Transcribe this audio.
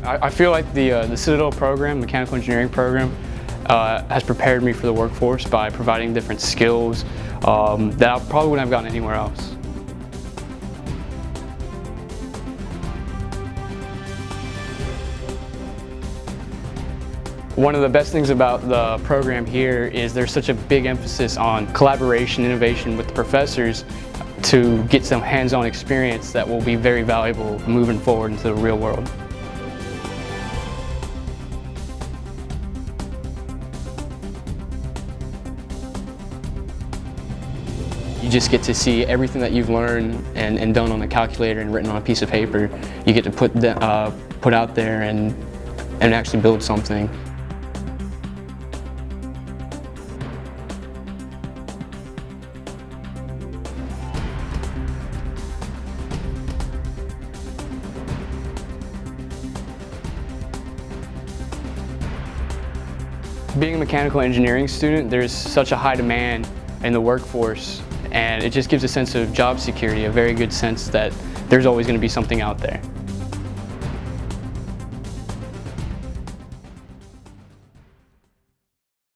I feel like the Citadel program, mechanical engineering program, has prepared me for the workforce by providing different skills that I probably wouldn't have gotten anywhere else. One of the best things about the program here is there's such a big emphasis on collaboration, innovation with the professors to get some hands-on experience that will be very valuable moving forward into the real world. You just get to see everything that you've learned and done on a calculator and written on a piece of paper. You get to put out there and actually build something. Being a mechanical engineering student, there's such a high demand in the workforce, and it just gives a sense of job security, a very good sense that there's always going to be something out there.